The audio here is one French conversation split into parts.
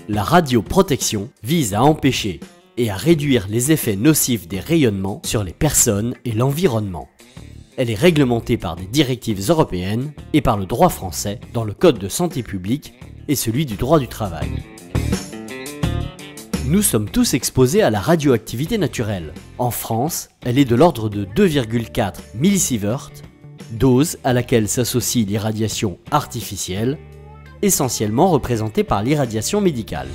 La radioprotection vise à empêcher et à réduire les effets nocifs des rayonnements sur les personnes et l'environnement. Elle est réglementée par des directives européennes et par le droit français dans le Code de santé publique et celui du droit du travail. Nous sommes tous exposés à la radioactivité naturelle. En France, elle est de l'ordre de 2,4 millisieverts, dose à laquelle s'associe l'irradiation artificielle, essentiellement représentée par l'irradiation médicale.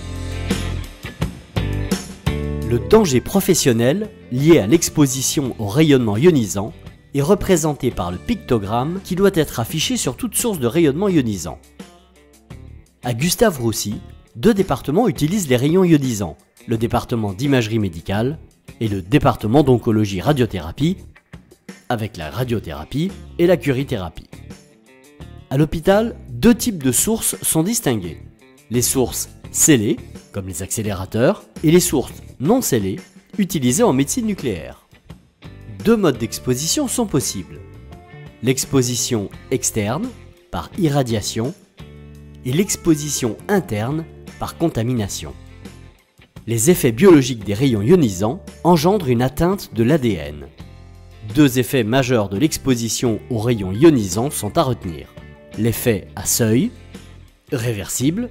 Le danger professionnel lié à l'exposition au rayonnement ionisant est représenté par le pictogramme qui doit être affiché sur toute source de rayonnement ionisant. À Gustave-Roussy, 2 départements utilisent les rayons ionisants, le département d'imagerie médicale et le département d'oncologie radiothérapie, avec la radiothérapie et la curithérapie. À l'hôpital, 2 types de sources sont distinguées. Les sources scellées, comme les accélérateurs, et les sources non scellées, utilisées en médecine nucléaire. 2 modes d'exposition sont possibles. L'exposition externe, par irradiation, et l'exposition interne, par contamination. Les effets biologiques des rayons ionisants engendrent une atteinte de l'ADN. 2 effets majeurs de l'exposition aux rayons ionisants sont à retenir. L'effet à seuil, réversible,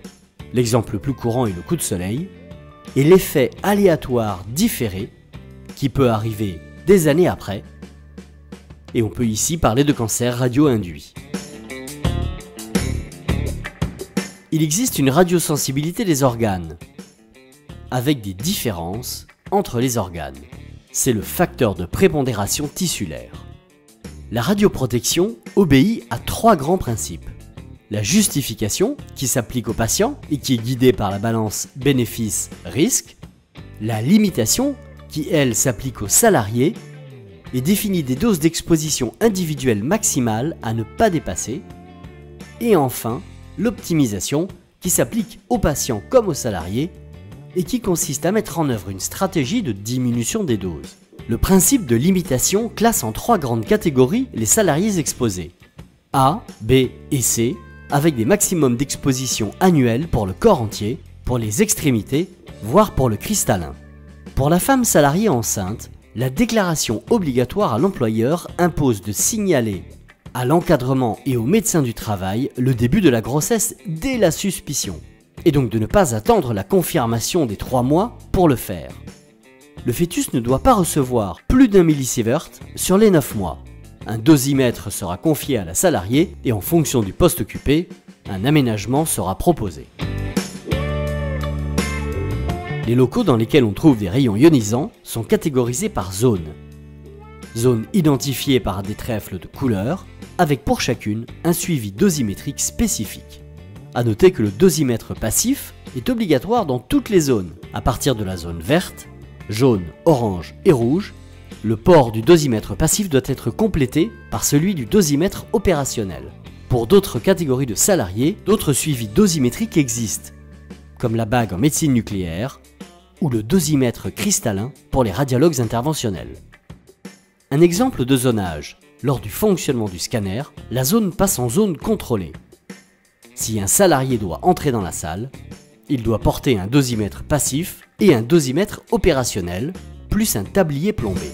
l'exemple le plus courant est le coup de soleil, et l'effet aléatoire différé, qui peut arriver des années après, et on peut ici parler de cancer radio-induit. Il existe une radiosensibilité des organes, avec des différences entre les organes. C'est le facteur de prépondération tissulaire. La radioprotection obéit à 3 grands principes. La justification, qui s'applique aux patients et qui est guidée par la balance bénéfice-risque. La limitation, qui elle s'applique aux salariés et définit des doses d'exposition individuelles maximales à ne pas dépasser. Et enfin, l'optimisation, qui s'applique aux patients comme aux salariés et qui consiste à mettre en œuvre une stratégie de diminution des doses. Le principe de limitation classe en 3 grandes catégories les salariés exposés. A, B et C, avec des maximums d'exposition annuels pour le corps entier, pour les extrémités, voire pour le cristallin. Pour la femme salariée enceinte, la déclaration obligatoire à l'employeur impose de signaler à l'encadrement et au médecin du travail le début de la grossesse dès la suspicion, et donc de ne pas attendre la confirmation des 3 mois pour le faire. Le fœtus ne doit pas recevoir plus d'1 millisievert sur les 9 mois. Un dosimètre sera confié à la salariée et en fonction du poste occupé, un aménagement sera proposé. Les locaux dans lesquels on trouve des rayons ionisants sont catégorisés par zone. Zone identifiée par des trèfles de couleur, avec pour chacune un suivi dosimétrique spécifique. A noter que le dosimètre passif est obligatoire dans toutes les zones, à partir de la zone verte, jaune, orange et rouge. Le port du dosimètre passif doit être complété par celui du dosimètre opérationnel. Pour d'autres catégories de salariés, d'autres suivis dosimétriques existent, comme la bague en médecine nucléaire ou le dosimètre cristallin pour les radiologues interventionnels. Un exemple de zonage. Lors du fonctionnement du scanner, la zone passe en zone contrôlée. Si un salarié doit entrer dans la salle, il doit porter un dosimètre passif et un dosimètre opérationnel, plus un tablier plombé.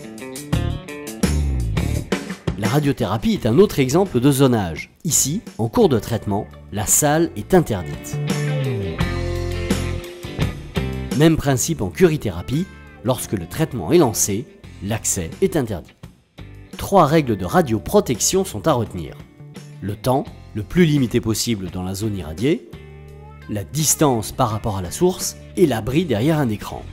La radiothérapie est un autre exemple de zonage. Ici, en cours de traitement, la salle est interdite. Même principe en curithérapie, lorsque le traitement est lancé, l'accès est interdit. 3 règles de radioprotection sont à retenir. Le temps, le plus limité possible dans la zone irradiée, la distance par rapport à la source et l'abri derrière un écran.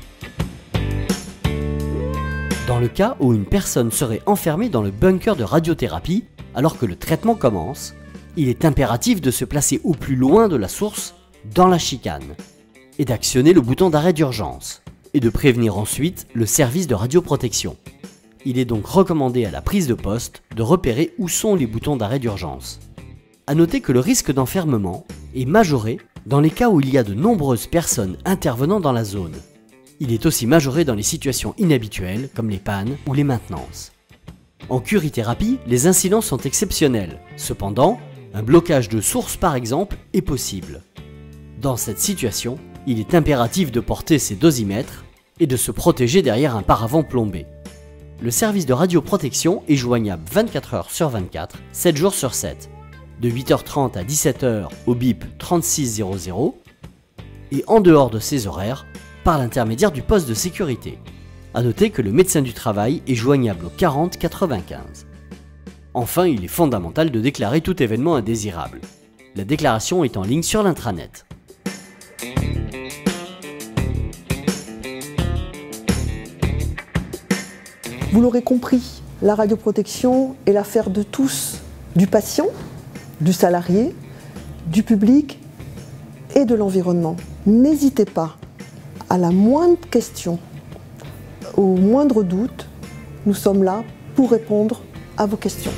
Dans le cas où une personne serait enfermée dans le bunker de radiothérapie alors que le traitement commence, il est impératif de se placer au plus loin de la source, dans la chicane, et d'actionner le bouton d'arrêt d'urgence, et de prévenir ensuite le service de radioprotection. Il est donc recommandé à la prise de poste de repérer où sont les boutons d'arrêt d'urgence. A noter que le risque d'enfermement est majoré dans les cas où il y a de nombreuses personnes intervenant dans la zone. Il est aussi majoré dans les situations inhabituelles comme les pannes ou les maintenances. En curithérapie, les incidents sont exceptionnels. Cependant, Un blocage de source par exemple est possible. Dans cette situation, il est impératif de porter ses dosimètres et de se protéger derrière un paravent plombé. Le service de radioprotection est joignable 24 heures sur 24, 7 jours sur 7, de 8h30 à 17h au bip 3600 et en dehors de ces horaires, par l'intermédiaire du poste de sécurité. A noter que le médecin du travail est joignable au 40 95. Enfin, il est fondamental de déclarer tout événement indésirable. La déclaration est en ligne sur l'intranet. Vous l'aurez compris, la radioprotection est l'affaire de tous, du patient, du salarié, du public et de l'environnement. N'hésitez pas, à la moindre question, au moindre doute, nous sommes là pour répondre à vos questions.